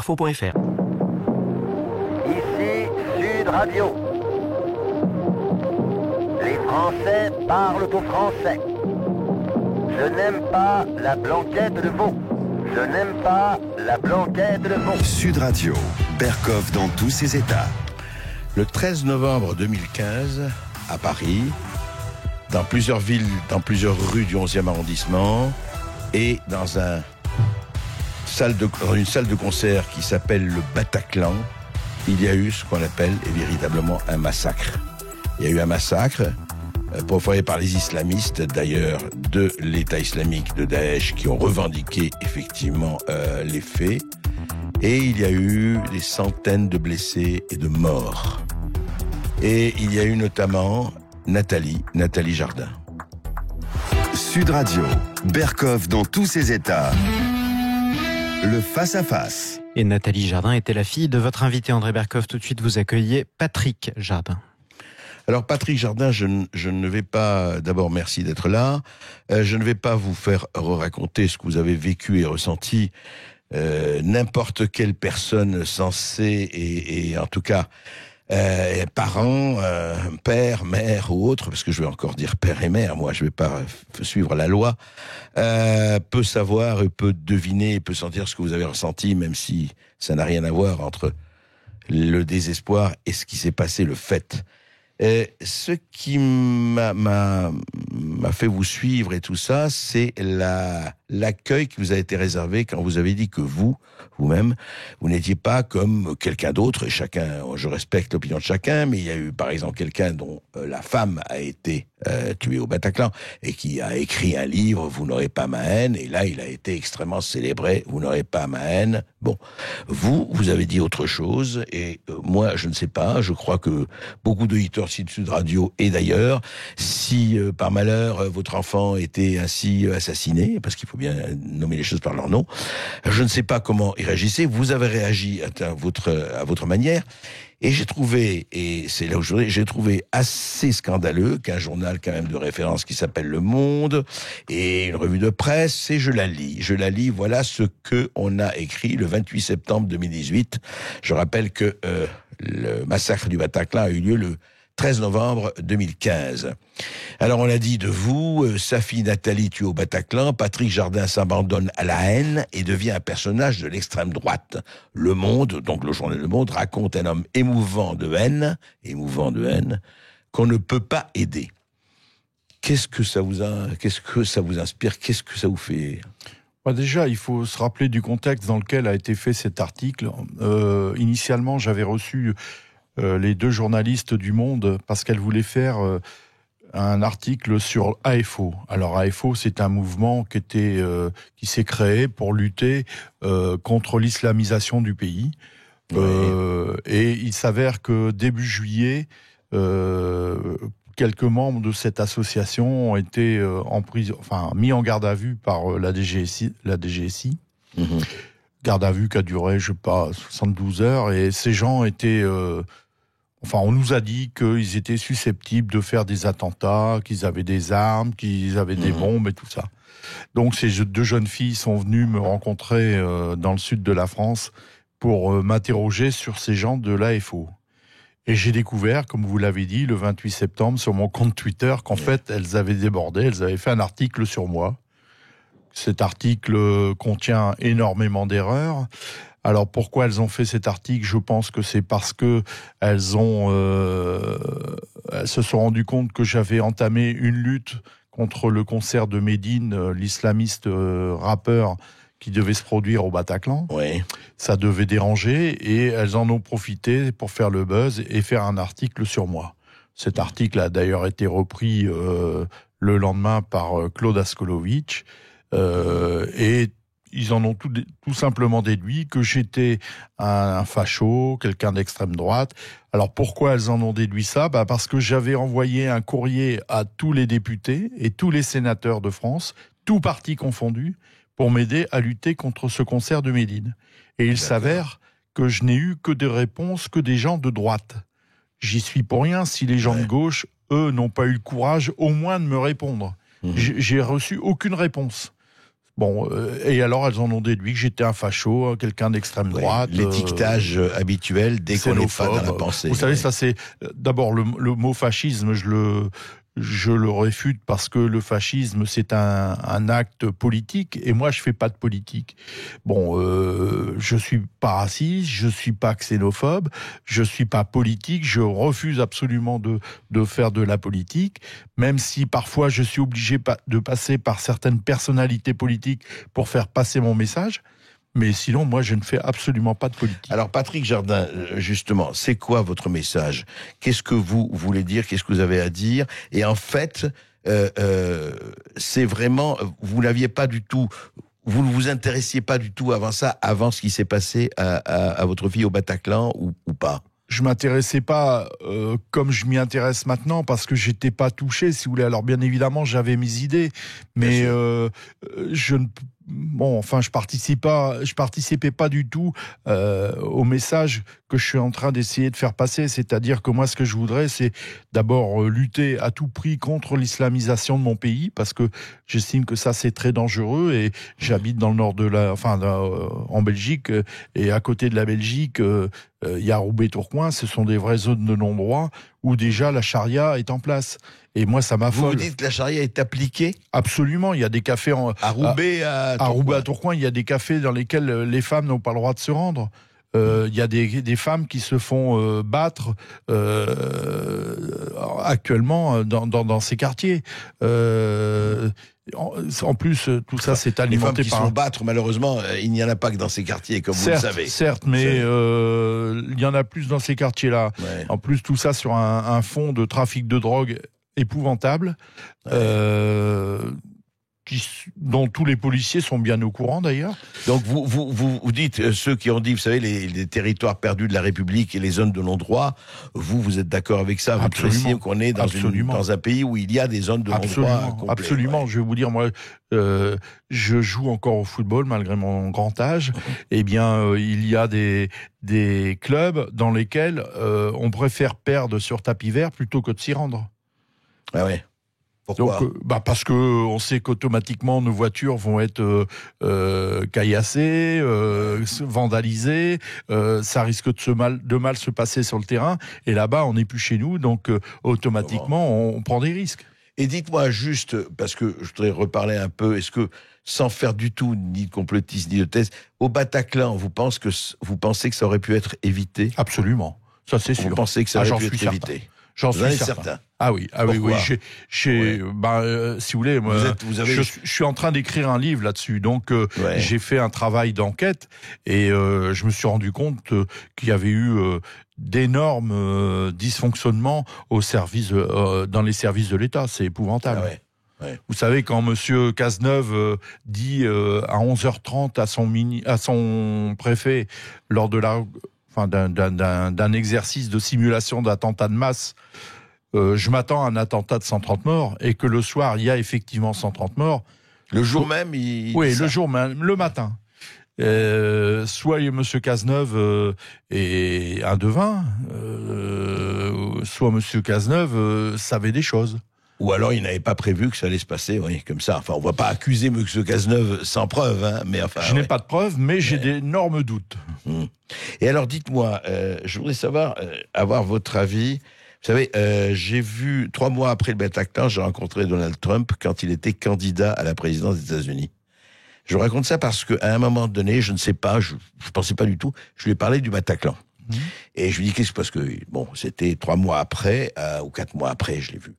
info.fr. Ici Sud Radio. Les Français parlent au français. Je n'aime pas la blanquette de veau. Je n'aime pas la blanquette de veau. Sud Radio, Berkoff dans tous ses états. Le 13 novembre 2015, à Paris, dans plusieurs villes, dans plusieurs rues du 11e arrondissement, et dans une salle de concert qui s'appelle le Bataclan, il y a eu ce qu'on appelle véritablement un massacre. Il y a eu un massacre proféré par les islamistes, d'ailleurs, de l'État islamique de Daesh, qui ont revendiqué effectivement les faits. Et il y a eu des centaines de blessés et de morts. Et il y a eu notamment Nathalie Jardin. Sud Radio, Berkoff dans tous ses états. Le face-à-face. Et Nathalie Jardin était la fille de votre invité André Berkoff. Tout de suite, vous accueillez Patrick Jardin. Alors Patrick Jardin, je ne vais pas, d'abord merci d'être là, je ne vais pas vous faire raconter ce que vous avez vécu et ressenti. N'importe quelle personne sensée et en tout cas parents, père, mère ou autre, parce que je vais encore dire père et mère, moi je vais pas suivre la loi, peut savoir, peut deviner, peut sentir ce que vous avez ressenti, même si ça n'a rien à voir entre le désespoir et ce qui s'est passé, le fait. Ce qui m'a fait vous suivre et tout ça, c'est l'accueil qui vous a été réservé quand vous avez dit que vous-même, vous n'étiez pas comme quelqu'un d'autre. Chacun, je respecte l'opinion de chacun, mais il y a eu par exemple quelqu'un dont la femme a été tuée au Bataclan et qui a écrit un livre, Vous n'aurez pas ma haine, et là il a été extrêmement célébré, Vous n'aurez pas ma haine. Bon, vous avez dit autre chose, et moi je ne sais pas, je crois que beaucoup d'auditeurs de Sud Radio et d'ailleurs, si par malheur votre enfant était ainsi assassiné, parce qu'il faut bien nommer les choses par leur nom, je ne sais pas comment il réagissait, vous avez réagi à votre manière, et j'ai trouvé, et c'est là où j'ai trouvé assez scandaleux qu'un journal quand même de référence qui s'appelle Le Monde, et une revue de presse, et je la lis, voilà ce que on a écrit le 28 septembre 2018. Je rappelle que le massacre du Bataclan a eu lieu le 13 novembre 2015. Alors on a dit de vous, sa fille Nathalie tuée au Bataclan, Patrick Jardin s'abandonne à la haine et devient un personnage de l'extrême droite. Le Monde, donc le journal Le Monde, raconte un homme émouvant de haine, qu'on ne peut pas aider. Qu'est-ce que ça vous inspire? Qu'est-ce que ça vous fait? Déjà, il faut se rappeler du contexte dans lequel a été fait cet article. Initialement, j'avais reçu les deux journalistes du Monde parce qu'elles voulaient faire un article sur AFO. Alors AFO, c'est un mouvement qui s'est créé pour lutter contre l'islamisation du pays. Oui. Et il s'avère que début juillet, quelques membres de cette association ont été mis en garde à vue par la DGSI. Mmh. Garde à vue qui a duré, 72 heures, et ces gens étaient... on nous a dit qu'ils étaient susceptibles de faire des attentats, qu'ils avaient des armes, qu'ils avaient des bombes et tout ça. Donc ces deux jeunes filles sont venues me rencontrer dans le sud de la France pour m'interroger sur ces gens de l'AFO. Et j'ai découvert, comme vous l'avez dit, le 28 septembre sur mon compte Twitter, qu'en fait, elles avaient débordé, elles avaient fait un article sur moi. Cet article contient énormément d'erreurs. Alors pourquoi elles ont fait cet article? Je pense que c'est parce que elles se sont rendues compte que j'avais entamé une lutte contre le concert de Médine, l'islamiste rappeur qui devait se produire au Bataclan. Oui. Ça devait déranger et elles en ont profité pour faire le buzz et faire un article sur moi. Cet article a d'ailleurs été repris le lendemain par Claude Askolovitch et ils en ont tout simplement déduit que j'étais un facho, quelqu'un d'extrême droite. Alors pourquoi elles en ont déduit ça? Parce que j'avais envoyé un courrier à tous les députés et tous les sénateurs de France, tous partis confondus, pour m'aider à lutter contre ce concert de Médine. Et il s'avère que je n'ai eu que des réponses que des gens de droite. J'y suis pour rien si les gens de gauche, eux, n'ont pas eu le courage au moins de me répondre. J'ai reçu aucune réponse. Bon, et alors elles en ont déduit que j'étais un facho, quelqu'un d'extrême droite. L'étiquetage habituel dès qu'on n'est pas dans la pensée. Vous savez, ça c'est d'abord le mot fascisme, je le réfute parce que le fascisme c'est un acte politique et moi je fais pas de politique. Bon, je suis pas raciste, je suis pas xénophobe, je suis pas politique, je refuse absolument de faire de la politique, même si parfois je suis obligé de passer par certaines personnalités politiques pour faire passer mon message. Mais sinon, moi, je ne fais absolument pas de politique. Alors, Patrick Jardin, justement, c'est quoi votre message ? Qu'est-ce que vous voulez dire ? Qu'est-ce que vous avez à dire ? Et en fait, c'est vraiment... Vous n'aviez pas du tout... Vous ne vous intéressiez pas du tout avant ça, avant ce qui s'est passé à votre fille au Bataclan ou pas ? Je m'intéressais pas comme je m'y intéresse maintenant parce que j'étais pas touché, si vous voulez. Alors bien évidemment, j'avais mes idées, mais je participais pas du tout au message que je suis en train d'essayer de faire passer. C'est-à-dire que moi, ce que je voudrais, c'est d'abord lutter à tout prix contre l'islamisation de mon pays, parce que j'estime que ça, c'est très dangereux. Et j'habite dans le nord en Belgique, et à côté de la Belgique, il y a Roubaix-Tourcoing. Ce sont des vraies zones de non-droit où déjà la charia est en place. Et moi, ça m'affole. Vous dites que la charia est appliquée ? Absolument. Il y a des cafés à Roubaix, à Tourcoing, il y a des cafés dans lesquels les femmes n'ont pas le droit de se rendre. Il y a des femmes qui se font battre actuellement dans ces quartiers. En plus, tout ça, c'est alimenté par... Les femmes qui se font battre, malheureusement, il n'y en a pas que dans ces quartiers, comme vous le savez. Certes, mais il y en a plus dans ces quartiers-là. Ouais. En plus, tout ça sur un fond de trafic de drogue épouvantable, dont tous les policiers sont bien au courant d'ailleurs. Donc vous dites, ceux qui ont dit, vous savez, les territoires perdus de la République et les zones de non-droit, vous êtes d'accord avec ça ? Vous précisez qu'on est dans un pays où il y a des zones de non-droit complets. Absolument, ouais. Je vais vous dire, moi, je joue encore au football malgré mon grand âge. Eh bien, il y a des clubs dans lesquels on préfère perdre sur tapis vert plutôt que de s'y rendre. Ah ouais. Pourquoi ? Donc, parce que on sait qu'automatiquement nos voitures vont être caillassées, vandalisées. Ça risque de mal se passer sur le terrain. Et là-bas, on n'est plus chez nous, donc automatiquement, on prend des risques. Et dites-moi juste, parce que je voudrais reparler un peu, est-ce que, sans faire du tout ni de complotisme ni de thèse, au Bataclan, vous pensez que ça aurait pu être évité ? Absolument, ça c'est sûr. Vous pensez que ça aurait pu être évité ? J'en suis certain. Ah oui. Si vous voulez, moi, je suis en train d'écrire un livre là-dessus. Donc, j'ai fait un travail d'enquête et je me suis rendu compte qu'il y avait eu d'énormes dysfonctionnements dans les services de l'État. C'est épouvantable. Ah ouais. Ouais. Vous savez, quand Monsieur Cazeneuve dit à 11h30 à son préfet lors de d'un exercice de simulation d'attentat de masse, je m'attends à un attentat de 130 morts, et que le soir, il y a effectivement 130 morts. Le jour même, le jour même, le matin. Soit M. Cazeneuve est un devin, soit M. Cazeneuve savait des choses. Ou alors il n'avait pas prévu que ça allait se passer, comme ça. Enfin, on ne va pas accuser M. Cazeneuve sans preuve, mais enfin... Je n'ai pas de preuves, mais j'ai d'énormes doutes. Et alors, dites-moi, je voudrais avoir votre avis. Vous savez, j'ai vu, 3 mois après le Bataclan, j'ai rencontré Donald Trump quand il était candidat à la présidence des États-Unis. Je vous raconte ça parce qu'à un moment donné, je ne sais pas, je ne pensais pas du tout, je lui ai parlé du Bataclan. Et je lui ai dit, parce que, c'était 3 mois après, ou 4 mois après, je l'ai vu.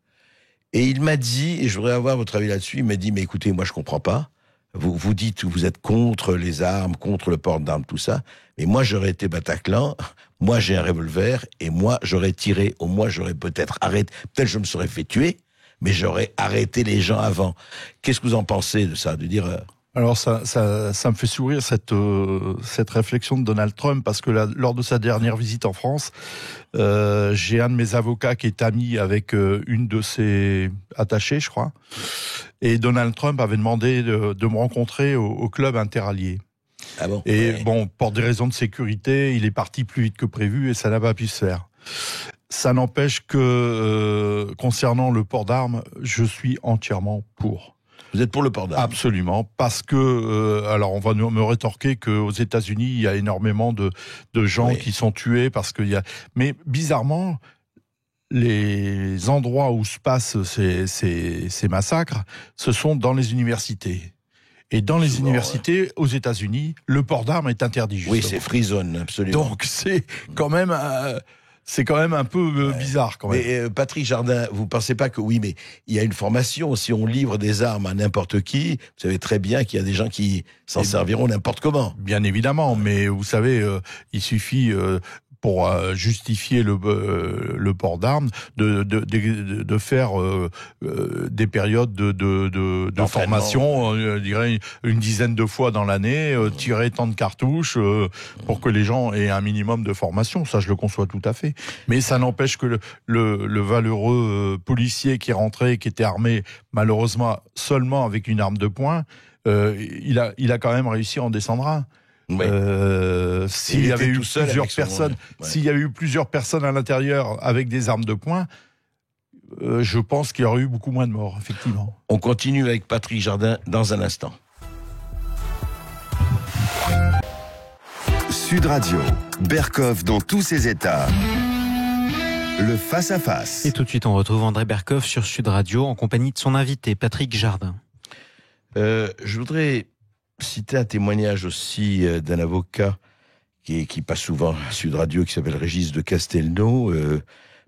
Et il m'a dit, et je voudrais avoir votre avis là-dessus, il m'a dit, mais écoutez, moi je comprends pas. Vous dites que vous êtes contre les armes, contre le port d'armes, tout ça. Mais moi j'aurais été Bataclan, moi j'ai un revolver, et moi j'aurais tiré, ou moi j'aurais peut-être arrêté, peut-être je me serais fait tuer, mais j'aurais arrêté les gens avant. Qu'est-ce que vous en pensez de ça, de dire... Alors ça me fait sourire cette réflexion de Donald Trump, parce que lors de sa dernière visite en France, j'ai un de mes avocats qui est ami avec une de ses attachées, je crois, et Donald Trump avait demandé de me rencontrer au club interallié. Ah bon ? Et pour des raisons de sécurité, il est parti plus vite que prévu et ça n'a pas pu se faire. Ça n'empêche que concernant le port d'armes, je suis entièrement pour. Vous êtes pour le port d'armes? Absolument, parce que, alors on va me rétorquer qu'aux États-Unis, il y a énormément de gens qui sont tués parce qu'il y a... Mais bizarrement, les endroits où se passent ces massacres, ce sont dans les universités. Et dans les universités, aux États-Unis, le port d'armes est interdit, justement. Oui, c'est free zone, absolument. Donc c'est quand même un peu bizarre, quand même. Mais Patrick Jardin, vous pensez pas que oui, mais il y a une formation. Si on livre des armes à n'importe qui, vous savez très bien qu'il y a des gens qui s'en serviront n'importe comment. Bien évidemment, mais vous savez, il suffit... pour justifier le port d'armes, de faire des périodes de formation, je dirais une dizaine de fois dans l'année, tirer tant de cartouches pour que les gens aient un minimum de formation. Ça, je le conçois tout à fait. Mais ça n'empêche que le valeureux policier qui est rentré, qui était armé malheureusement seulement avec une arme de poing, il a quand même réussi à en descendre un. Oui. S'il y avait eu plusieurs personnes, s'il y avait eu plusieurs personnes à l'intérieur avec des armes de poing, je pense qu'il y aurait eu beaucoup moins de morts, effectivement. On continue avec Patrick Jardin dans un instant. Sud Radio, Berkoff dans tous ses états. Le face-à-face. Et tout de suite, on retrouve André Berkoff sur Sud Radio en compagnie de son invité, Patrick Jardin. Je voudrais citer un témoignage aussi d'un avocat qui passe souvent à Sud Radio, qui s'appelle Régis de Castelnau,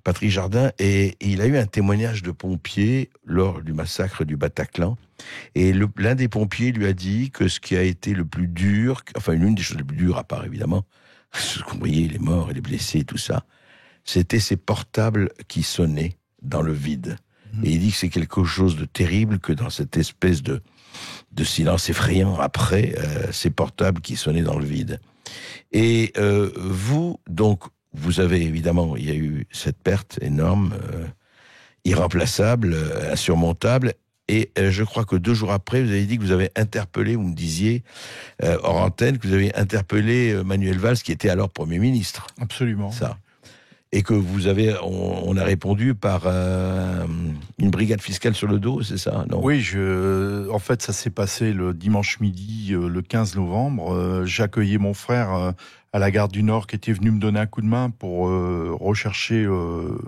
Patrick Jardin, et il a eu un témoignage de pompier lors du massacre du Bataclan. Et l'un des pompiers lui a dit que ce qui a été le plus dur, enfin l'une des choses les plus dures, à part évidemment, ce qu'on voyait, les morts et les blessés et tout ça, c'était ces portables qui sonnaient dans le vide. Et il dit que c'est quelque chose de terrible que dans cette espèce de silence effrayant après, ces portables qui sonnaient dans le vide. Et vous, donc, vous avez évidemment, il y a eu cette perte énorme, irremplaçable, insurmontable, et je crois que 2 jours après, vous avez dit que vous avez interpellé, vous me disiez, hors antenne, que vous avez interpellé Manuel Valls, qui était alors Premier ministre. Absolument. Ça. Et que on a répondu par une brigade fiscale sur le dos, c'est ça, non? Oui, en fait, ça s'est passé le dimanche midi, le 15 novembre. J'accueillais mon frère à la gare du Nord qui était venu me donner un coup de main pour rechercher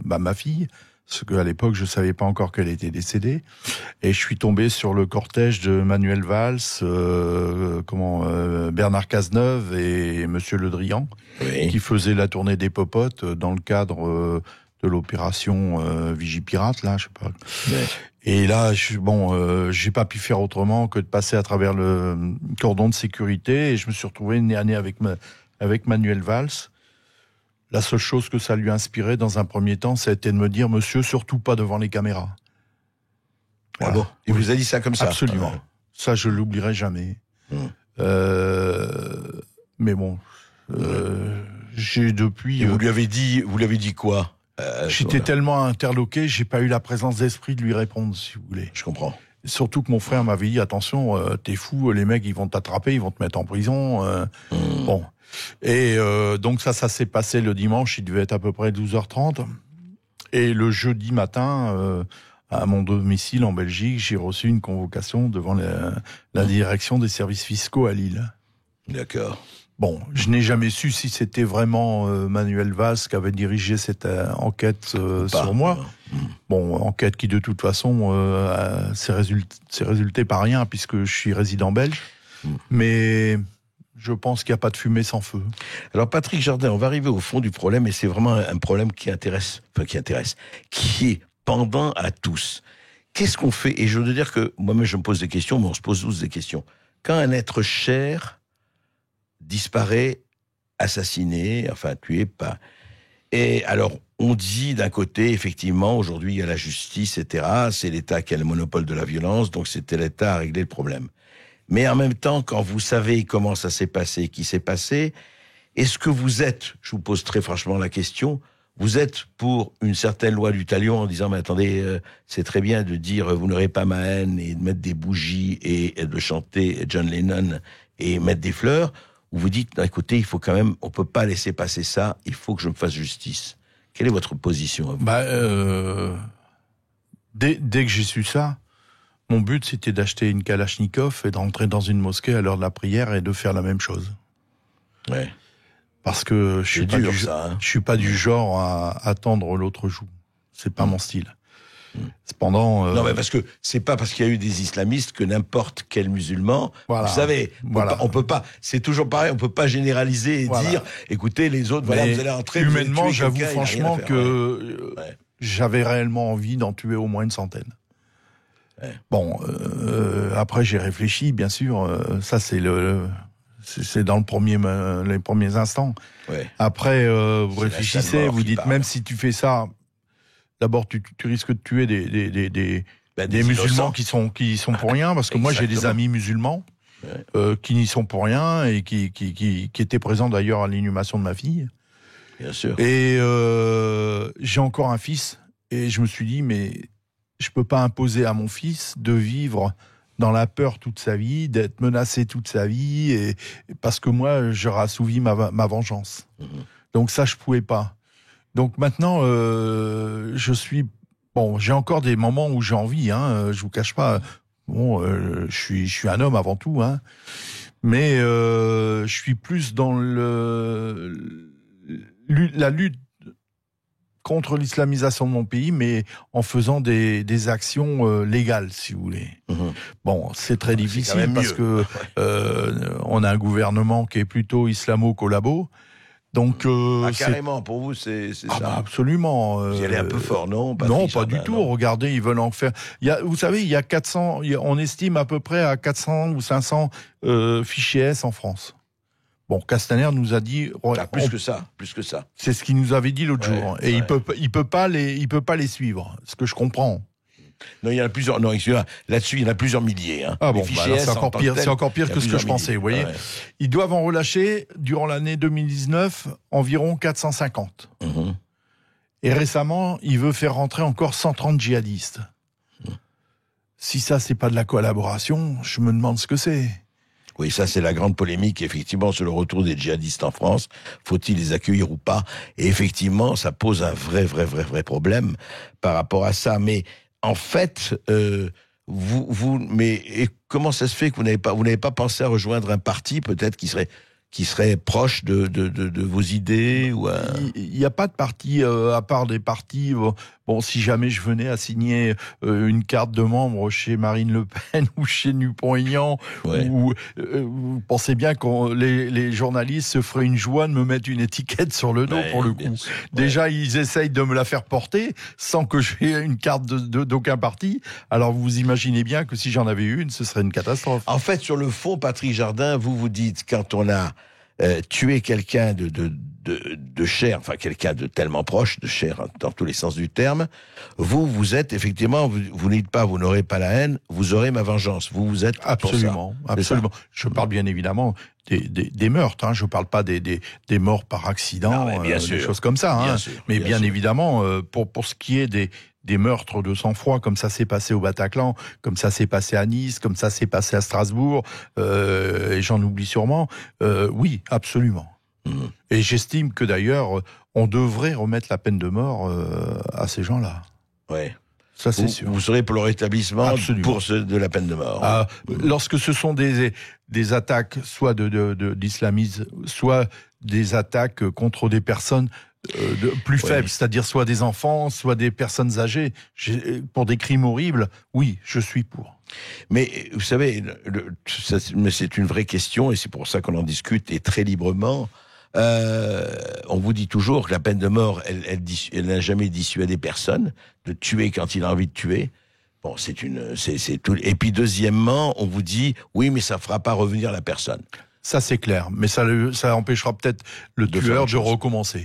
ma fille, parce qu'à l'époque, je savais pas encore qu'elle était décédée. Et je suis tombé sur le cortège de Manuel Valls, Bernard Cazeneuve et Monsieur Le Drian, qui faisaient la tournée des popotes dans le cadre de l'opération Vigipirate, là, je sais pas. Ouais. Et là, j'ai pas pu faire autrement que de passer à travers le cordon de sécurité, et je me suis retrouvé nez à nez avec Manuel Valls. La seule chose que ça lui a inspiré dans un premier temps, ça a été de me dire, monsieur, surtout pas devant les caméras. Voilà. Ah bon? Il vous a dit ça comme ça? Absolument. Ça, je l'oublierai jamais. Mais bon, j'ai depuis... Et vous lui avez dit quoi? J'étais tellement interloqué, j'ai pas eu la présence d'esprit de lui répondre, si vous voulez. Je comprends. Surtout que mon frère m'avait dit, attention, t'es fou, les mecs, ils vont t'attraper, ils vont te mettre en prison. Bon. Et donc ça s'est passé le dimanche, il devait être à peu près 12h30. Et le jeudi matin, à mon domicile en Belgique, j'ai reçu une convocation devant la direction des services fiscaux à Lille. D'accord. Bon, je n'ai jamais su si c'était vraiment Manuel Valls qui avait dirigé cette enquête sur moi. Bon, enquête qui de toute façon s'est résultée par rien puisque je suis résident belge. Mais je pense qu'il n'y a pas de fumée sans feu. Alors Patrick Jardin, on va arriver au fond du problème, et c'est vraiment un problème qui est pendant à tous. Qu'est-ce qu'on fait? Et je veux dire que moi-même je me pose des questions, mais on se pose tous des questions. Quand un être cher disparaît, assassiné, enfin tué, pas. Et alors, on dit d'un côté, effectivement, aujourd'hui il y a la justice, etc. C'est l'État qui a le monopole de la violence, donc c'était l'État à régler le problème. Mais en même temps, quand vous savez comment ça s'est passé, qui s'est passé, est-ce que vous êtes, je vous pose très franchement la question, vous êtes pour une certaine loi du talion en disant, mais attendez, c'est très bien de dire vous n'aurez pas ma haine et de mettre des bougies et de chanter John Lennon et mettre des fleurs, ou vous dites, d'un côté, il faut quand même, on peut pas laisser passer ça, il faut que je me fasse justice. Quelle est votre position à vous? Dès que j'ai su ça, Mon but, c'était d'acheter une Kalachnikov et d'entrer dans une mosquée à l'heure de la prière et de faire la même chose. Ouais. Parce que je suis pas du genre à attendre l'autre joue. C'est pas mon style. Cependant, non, mais parce que c'est pas parce qu'il y a eu des islamistes que n'importe quel musulman. Voilà, vous savez, on peut pas. C'est toujours pareil. On peut pas généraliser et dire, écoutez, les autres, voilà, vous allez entrer. Humainement, j'avoue franchement que j'avais réellement envie d'en tuer au moins une centaine. Ouais. Bon, après j'ai réfléchi, bien sûr. Ça c'est c'est dans les premiers instants. Ouais. Après, vous réfléchissez, vous dites même si tu fais ça. D'abord, tu risques de tuer des musulmans qui sont pour rien, parce que moi j'ai des amis musulmans qui n'y sont pour rien et qui étaient présents d'ailleurs à l'inhumation de ma fille. Bien sûr. Et j'ai encore un fils et je me suis dit mais je peux pas imposer à mon fils de vivre dans la peur toute sa vie, d'être menacé toute sa vie, et parce que moi j'aurais assouvi ma vengeance. Donc ça je pouvais pas. Donc maintenant, j'ai encore des moments où j'ai envie, je vous cache pas. Bon, je suis un homme avant tout, mais je suis plus dans la lutte contre l'islamisation de mon pays, mais en faisant des actions légales, si vous voulez. Bon, c'est très difficile parce que on a un gouvernement qui est plutôt islamo-collabo. Donc, carrément, pour vous, c'est ça. Bah, absolument. Vous y allez un peu fort, non? Non, pas du tout. Regardez, ils veulent en faire. Vous savez, il y a 400, on estime à peu près à 400 ou 500 fichiers S en France. Bon, Castaner nous a dit. Plus que ça. C'est ce qu'il nous avait dit l'autre jour. Et il peut pas les suivre. Ce que je comprends. Non, il y en a plusieurs. Non, là-dessus, il y en a plusieurs milliers. Ah bon, c'est encore pire que ce que je pensais. Vous voyez, ils doivent en relâcher durant l'année 2019 environ 450. Et récemment, il veut faire rentrer encore 130 djihadistes. Si ça, c'est pas de la collaboration, je me demande ce que c'est. Oui, ça c'est la grande polémique, effectivement, sur le retour des djihadistes en France. Faut-il les accueillir ou pas? Et effectivement, ça pose un vrai problème par rapport à ça. Mais en fait, mais comment ça se fait que vous n'avez pas pensé à rejoindre un parti peut-être qui serait proche de vos idées ou Il n'y a pas de parti à part des partis. Bon, si jamais je venais à signer une carte de membre chez Marine Le Pen ou chez Dupont-Aignan, vous pensez bien que les journalistes se feraient une joie de me mettre une étiquette sur le dos pour le coup. Déjà, ils essayent de me la faire porter sans que j'ai une carte d'aucun parti. Alors vous imaginez bien que si j'en avais une, ce serait une catastrophe. En fait, sur le fond, Patrick Jardin, vous dites, quand on a tué quelqu'un de cher, enfin quelqu'un de tellement proche, de cher dans tous les sens du terme, vous êtes effectivement, vous n'êtes pas, vous n'aurez pas la haine, vous aurez ma vengeance. Vous êtes absolument. Je parle bien évidemment des meurtres. Je parle pas des morts par accident, des choses comme ça. Mais bien évidemment, pour ce qui est des meurtres de sang-froid, comme ça s'est passé au Bataclan, comme ça s'est passé à Nice, comme ça s'est passé à Strasbourg, et j'en oublie sûrement. Oui, absolument. Et j'estime que d'ailleurs, on devrait remettre la peine de mort à ces gens-là. Ouais. Ça, c'est sûr. Vous serez pour le rétablissement de la peine de mort. Lorsque ce sont des attaques, soit d'islamisme, soit des attaques contre des personnes plus faibles, c'est-à-dire soit des enfants, soit des personnes âgées, pour des crimes horribles, oui, je suis pour. Mais vous savez, mais c'est une vraie question et c'est pour ça qu'on en discute et très librement. On vous dit toujours que la peine de mort, elle n'a jamais dissuadé personne de tuer quand il a envie de tuer. Bon, c'est tout. Et puis deuxièmement, on vous dit oui, mais ça fera pas revenir la personne. Ça c'est clair, mais ça empêchera peut-être le tueur de recommencer.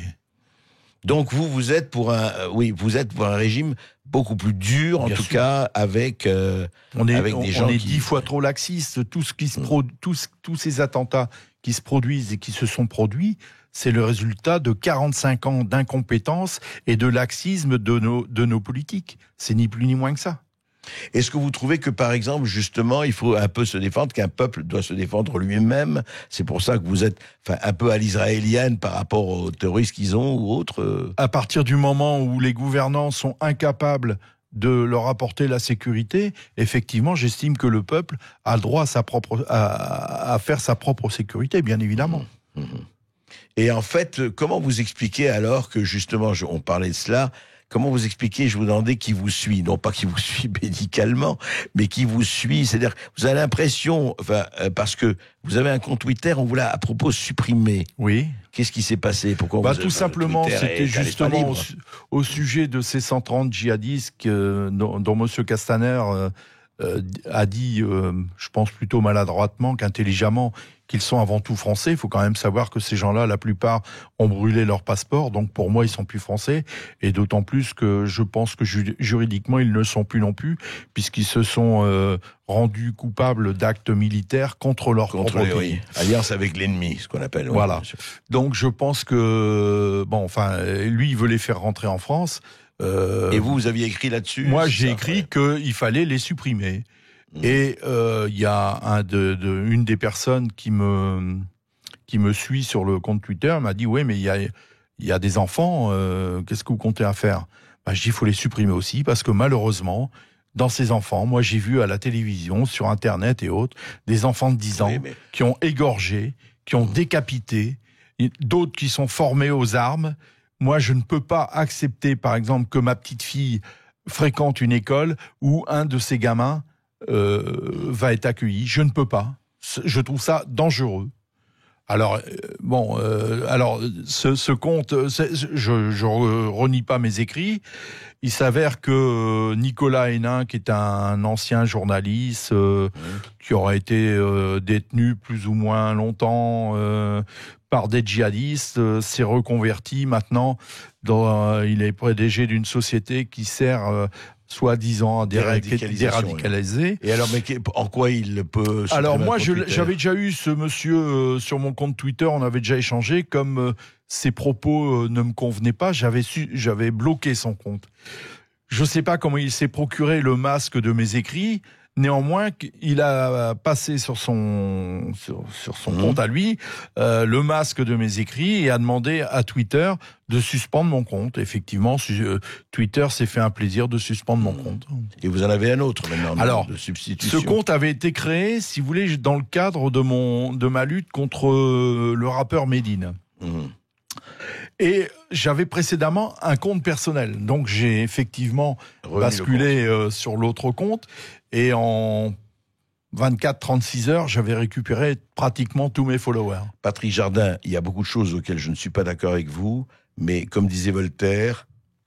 Donc vous êtes pour un régime beaucoup plus dur, en tout cas, avec des gens on est 10 fois trop laxiste. Tous ces attentats qui se produisent et qui se sont produits, c'est le résultat de 45 ans d'incompétence et de laxisme de nos politiques. C'est ni plus ni moins que ça. Est-ce que vous trouvez que, par exemple, justement, il faut un peu se défendre, qu'un peuple doit se défendre lui-même? C'est pour ça que vous êtes un peu à l'israélienne par rapport aux terroristes qu'ils ont ou autres À partir du moment où les gouvernants sont incapables de leur apporter la sécurité, effectivement, j'estime que le peuple a le droit à faire sa propre sécurité, bien évidemment. Et en fait, comment vous expliquez alors que justement, on parlait de cela, comment vous expliquez, je vous demandais qui vous suit, non pas qui vous suit médicalement, mais qui vous suit, c'est-à-dire, vous avez l'impression, parce que vous avez un compte Twitter, on vous l'a à propos supprimé. Oui. Qu'est-ce qui s'est passé? Pourquoi tout simplement, c'était justement au sujet de ces 130 djihadistes dont M. Castaner a dit, je pense plutôt maladroitement qu'intelligemment, qu'ils sont avant tout français. Il faut quand même savoir que ces gens-là, la plupart ont brûlé leur passeport, donc pour moi, ils sont plus français, et d'autant plus que je pense que juridiquement, ils ne le sont plus non plus, puisqu'ils se sont rendus coupables d'actes militaires contre leur propre pays. Oui. Alliance avec l'ennemi, ce qu'on appelle. Voilà. Oui, donc je pense que, lui, il veut les faire rentrer en France. Et vous aviez écrit là-dessus? Moi, j'ai écrit qu'il fallait les supprimer. Et il y a une des personnes qui me suit sur le compte Twitter m'a dit oui, mais il y a des enfants, qu'est-ce que vous comptez à faire? Je dis il faut les supprimer aussi parce que malheureusement dans ces enfants, moi j'ai vu à la télévision, sur internet et autres, des enfants de 10 ans qui ont égorgé, qui ont décapité, d'autres qui sont formés aux armes. Moi je ne peux pas accepter par exemple que ma petite fille fréquente une école où un de ces gamins va être accueilli. Je ne peux pas. Je trouve ça dangereux. Alors, ce compte, je renie pas mes écrits. Il s'avère que Nicolas Hénin, qui est un ancien journaliste, qui aurait été détenu plus ou moins longtemps par des djihadistes, s'est reconverti maintenant. Il est PDG d'une société qui sert soi-disant déradicalisé. Et alors, mais en quoi il peut... Alors moi, j'avais déjà eu ce monsieur sur mon compte Twitter, on avait déjà échangé, comme ses propos ne me convenaient pas, j'avais bloqué son compte. Je ne sais pas comment il s'est procuré le masque de mes écrits, néanmoins, il a passé sur son compte à lui le masque de mes écrits et a demandé à Twitter de suspendre mon compte. Effectivement, Twitter s'est fait un plaisir de suspendre mon compte. Et vous en avez un autre maintenant, alors, de substitution. Ce compte avait été créé, si vous voulez, dans le cadre de ma lutte contre le rappeur Medine. Et j'avais précédemment un compte personnel. Donc j'ai effectivement basculé sur l'autre compte. Et en 24-36 heures, j'avais récupéré pratiquement tous mes followers. Patrick Jardin, il y a beaucoup de choses auxquelles je ne suis pas d'accord avec vous, mais comme disait Voltaire,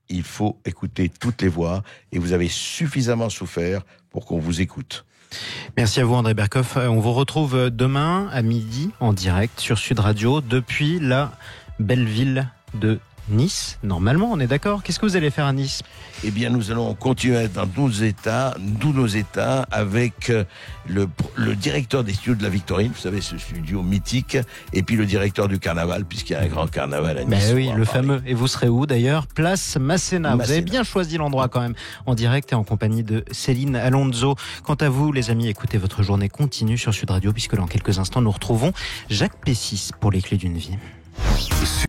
il faut écouter toutes les voix, et vous avez suffisamment souffert pour qu'on vous écoute. Merci à vous André Berkoff. On vous retrouve demain à midi en direct sur Sud Radio depuis la belle ville de Nice. Normalement, on est d'accord. Qu'est-ce que vous allez faire à Nice? Eh bien, nous allons continuer dans tous nos états, avec le directeur des studios de la Victorine, vous savez, ce studio mythique, et puis le directeur du carnaval, puisqu'il y a un grand carnaval à Nice. Ben oui, le fameux. Et vous serez où d'ailleurs? Place Masséna. Vous avez bien choisi l'endroit quand même, en direct et en compagnie de Céline Alonso. Quant à vous, les amis, écoutez, votre journée continue sur Sud Radio, puisque dans quelques instants, nous retrouvons Jacques Plessis pour les clés d'une vie.